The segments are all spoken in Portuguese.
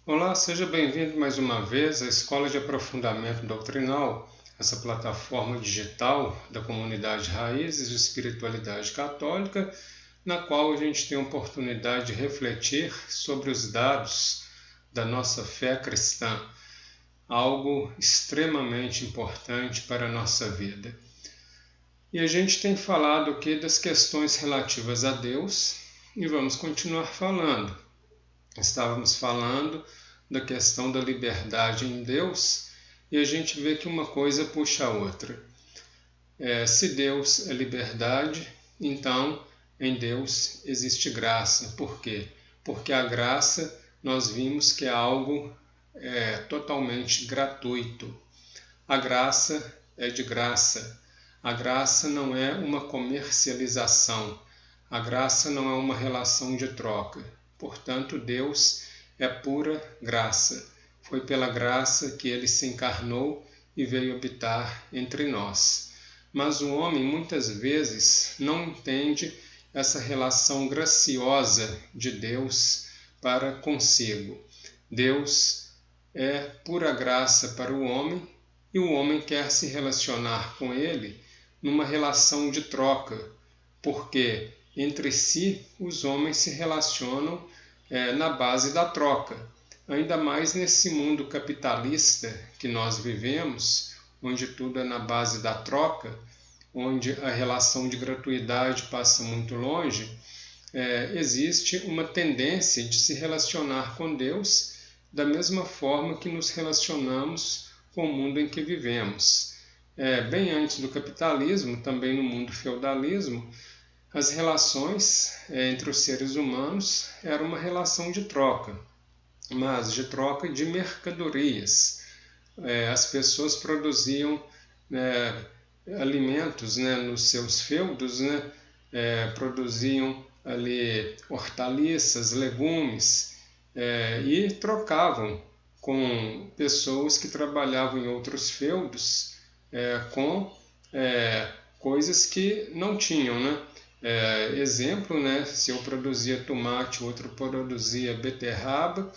Olá, seja bem-vindo mais uma vez à Escola de Aprofundamento Doutrinal, essa plataforma digital da comunidade Raízes de Espiritualidade Católica, na qual a gente tem a oportunidade de refletir sobre os dados da nossa fé cristã, algo extremamente importante para a nossa vida. E a gente tem falado aqui das questões relativas a Deus e vamos continuar falando. Estávamos falando da questão da liberdade em Deus e a gente vê que uma coisa puxa a outra. Se Deus é liberdade, então em Deus existe graça. Por quê? Porque a graça nós vimos que é algo totalmente gratuito. A graça é de graça. A graça não é uma comercialização. A graça não é uma relação de troca. Portanto, Deus é pura graça. Foi pela graça que ele se encarnou e veio habitar entre nós. Mas o homem muitas vezes não entende essa relação graciosa de Deus para consigo. Deus é pura graça para o homem e o homem quer se relacionar com ele numa relação de troca, porque entre si os homens se relacionam na base da troca. Ainda mais nesse mundo capitalista que nós vivemos, onde tudo é na base da troca, onde a relação de gratuidade passa muito longe, existe uma tendência de se relacionar com Deus da mesma forma que nos relacionamos com o mundo em que vivemos. Bem antes do capitalismo, também no mundo feudalismo, as relações entre os seres humanos eram uma relação de troca, mas de troca de mercadorias. As pessoas produziam alimentos nos seus feudos, produziam ali hortaliças, legumes, e trocavam com pessoas que trabalhavam em outros feudos com coisas que não tinham, exemplo, se eu produzia tomate, o outro produzia beterraba,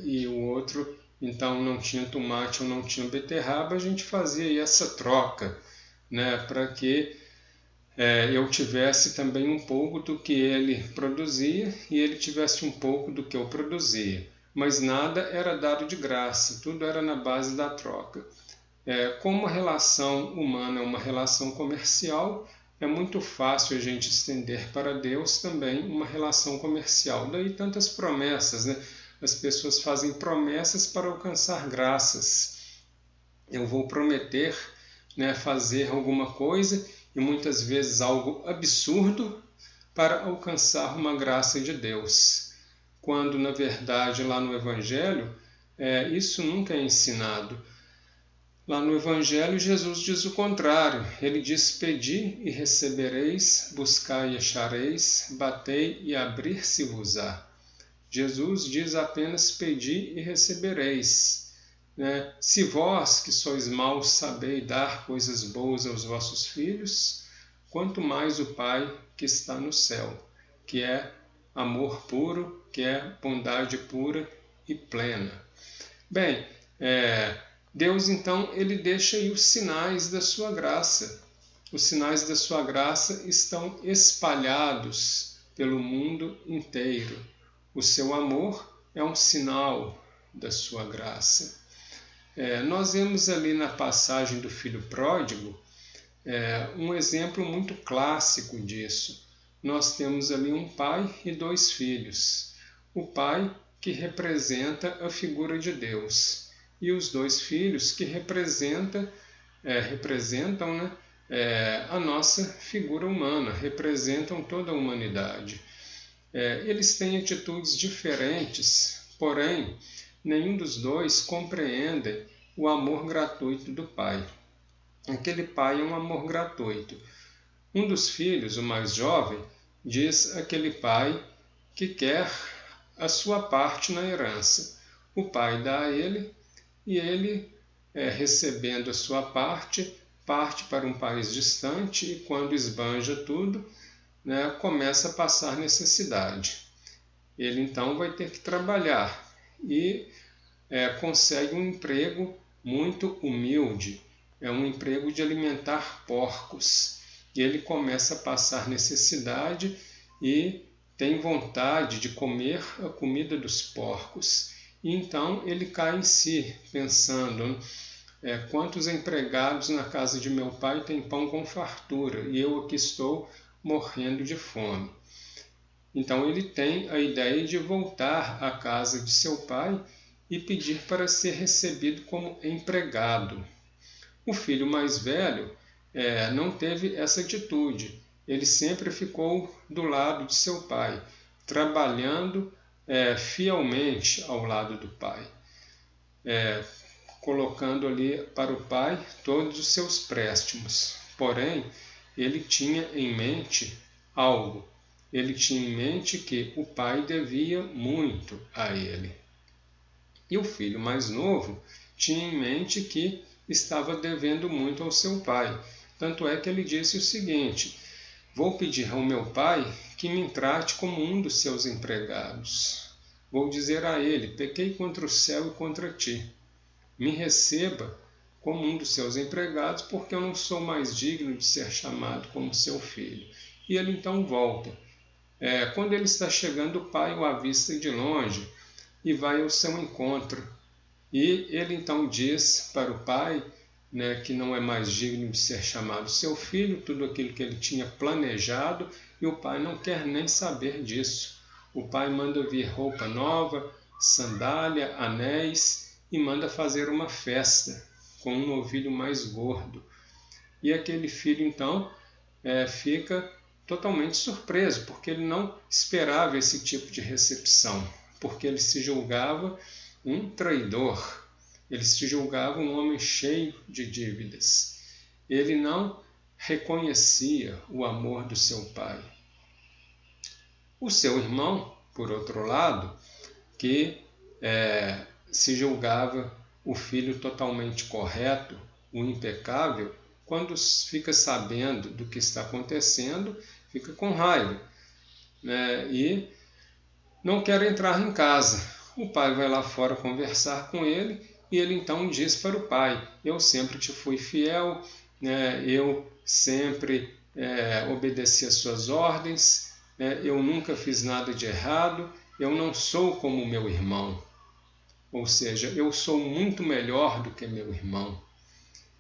e o outro então não tinha tomate ou não tinha beterraba, a gente fazia essa troca, para que eu tivesse também um pouco do que ele produzia e ele tivesse um pouco do que eu produzia. Mas nada era dado de graça, tudo era na base da troca. Como a relação humana é uma relação comercial, é muito fácil a gente estender para Deus também uma relação comercial. Daí tantas promessas, As pessoas fazem promessas para alcançar graças. Eu vou prometer fazer alguma coisa, e muitas vezes algo absurdo, para alcançar uma graça de Deus. Quando, na verdade, lá no Evangelho, isso nunca é ensinado. Lá no Evangelho, Jesus diz o contrário. Ele diz: pedi e recebereis, buscai e achareis, batei e abrir-se-vos-á. Jesus diz apenas: pedi e recebereis. Se vós, que sois maus, sabeis dar coisas boas aos vossos filhos, quanto mais o Pai que está no céu, que é amor puro, que é bondade pura e plena. Bem, Deus, então, ele deixa aí os sinais da sua graça. Os sinais da sua graça estão espalhados pelo mundo inteiro. O seu amor é um sinal da sua graça. Nós vemos ali na passagem do filho pródigo um exemplo muito clássico disso. Nós temos ali um pai e dois filhos. O pai, que representa a figura de Deus, e os dois filhos que representam a nossa figura humana, representam toda a humanidade. Eles têm atitudes diferentes, porém, nenhum dos dois compreende o amor gratuito do pai. Aquele pai é um amor gratuito. Um dos filhos, o mais jovem, diz àquele pai que quer a sua parte na herança. O pai dá a ele, e ele, recebendo a sua parte, parte para um país distante e, quando esbanja tudo, começa a passar necessidade. Ele então vai ter que trabalhar e consegue um emprego muito humilde, é um emprego de alimentar porcos. E ele começa a passar necessidade e tem vontade de comer a comida dos porcos. E então ele cai em si, pensando, quantos empregados na casa de meu pai têm pão com fartura, e eu aqui estou morrendo de fome. Então ele tem a ideia de voltar à casa de seu pai e pedir para ser recebido como empregado. O filho mais velho não teve essa atitude. Ele sempre ficou do lado de seu pai, trabalhando fielmente ao lado do pai, colocando ali para o pai todos os seus préstimos. Porém, ele tinha em mente algo. Ele tinha em mente que o pai devia muito a ele. E o filho mais novo tinha em mente que estava devendo muito ao seu pai. Tanto é que ele disse o seguinte: vou pedir ao meu pai que me trate como um dos seus empregados. Vou dizer a ele: pequei contra o céu e contra ti. Me receba como um dos seus empregados, porque eu não sou mais digno de ser chamado como seu filho. E ele então volta. Quando ele está chegando, o pai o avista de longe e vai ao seu encontro. E ele então diz para o pai, que não é mais digno de ser chamado seu filho, tudo aquilo que ele tinha planejado, e o pai não quer nem saber disso. O pai manda vir roupa nova, sandália, anéis, e manda fazer uma festa com um novilho mais gordo. E aquele filho então fica totalmente surpreso, porque ele não esperava esse tipo de recepção, porque ele se julgava um traidor, ele se julgava um homem cheio de dívidas. Ele não reconhecia o amor do seu pai. O seu irmão, por outro lado, que se julgava o filho totalmente correto, o impecável, quando fica sabendo do que está acontecendo, fica com raiva, e não quer entrar em casa. O pai vai lá fora conversar com ele e ele então diz para o pai: eu sempre te fui fiel, eu sempre obedeci às suas ordens, eu nunca fiz nada de errado, eu não sou como meu irmão. Ou seja, eu sou muito melhor do que meu irmão.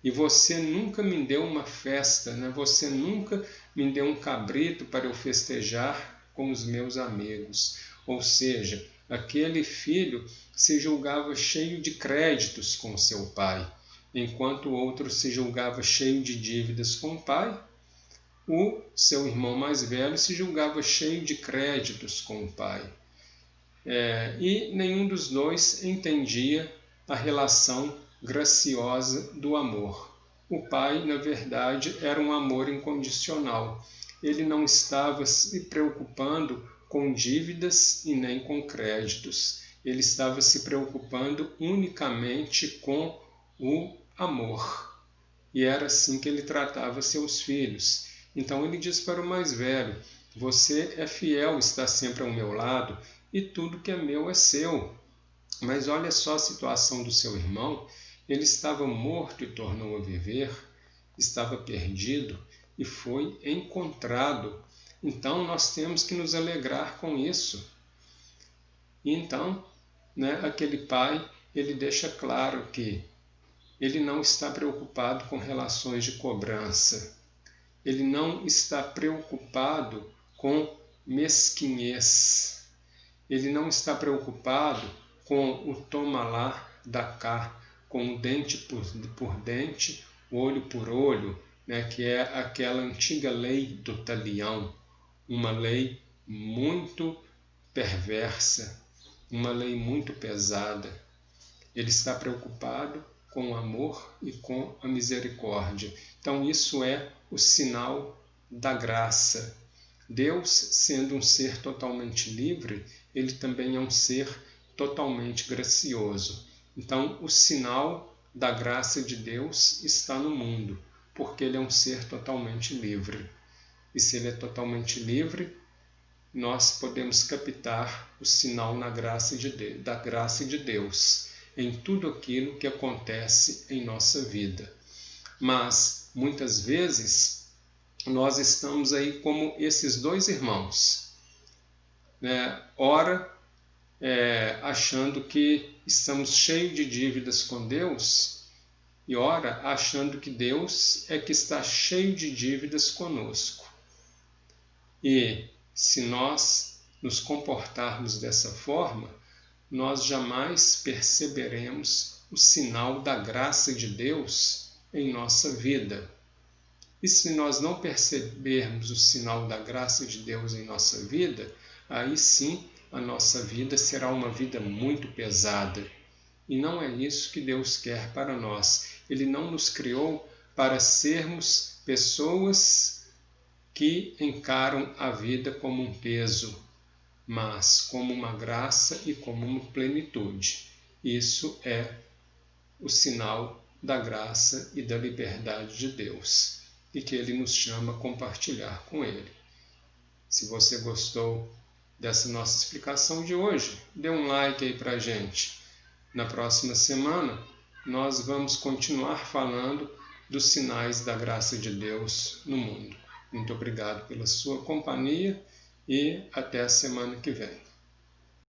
E você nunca me deu uma festa, você nunca me deu um cabrito para eu festejar com os meus amigos. Ou seja, aquele filho se julgava cheio de créditos com seu pai, enquanto o outro se julgava cheio de dívidas com o pai. O seu irmão mais velho se julgava cheio de créditos com o pai. E nenhum dos dois entendia a relação graciosa do amor. O pai, na verdade, era um amor incondicional. Ele não estava se preocupando com dívidas e nem com créditos. Ele estava se preocupando unicamente com o amor. E era assim que ele tratava seus filhos. Então ele diz para o mais velho: você é fiel, está sempre ao meu lado, e tudo que é meu é seu. Mas olha só a situação do seu irmão. Ele estava morto e tornou a viver, estava perdido e foi encontrado. Então nós temos que nos alegrar com isso. E então, aquele pai, ele deixa claro que ele não está preocupado com relações de cobrança. Ele não está preocupado com mesquinhez. Ele não está preocupado com o toma lá, dá cá, com o dente por dente, olho por olho, que é aquela antiga lei do talião, uma lei muito perversa, uma lei muito pesada. Ele está preocupado com o amor e com a misericórdia. Então isso é o sinal da graça. Deus, sendo um ser totalmente livre, ele também é um ser totalmente gracioso. Então, o sinal da graça de Deus está no mundo, porque ele é um ser totalmente livre. E se ele é totalmente livre, nós podemos captar o sinal da graça de Deus em tudo aquilo que acontece em nossa vida. Mas, muitas vezes, nós estamos aí como esses dois irmãos, né? Ora, achando que estamos cheios de dívidas com Deus, e ora, achando que Deus é que está cheio de dívidas conosco. E se nós nos comportarmos dessa forma, nós jamais perceberemos o sinal da graça de Deus em nossa vida. E se nós não percebermos o sinal da graça de Deus em nossa vida, aí sim a nossa vida será uma vida muito pesada. E não é isso que Deus quer para nós. Ele não nos criou para sermos pessoas que encaram a vida como um peso, mas como uma graça e como uma plenitude. Isso é o sinal da graça e da liberdade de Deus, e que Ele nos chama a compartilhar com Ele. Se você gostou dessa nossa explicação de hoje, dê um like aí para a gente. Na próxima semana, nós vamos continuar falando dos sinais da graça de Deus no mundo. Muito obrigado pela sua companhia e até a semana que vem.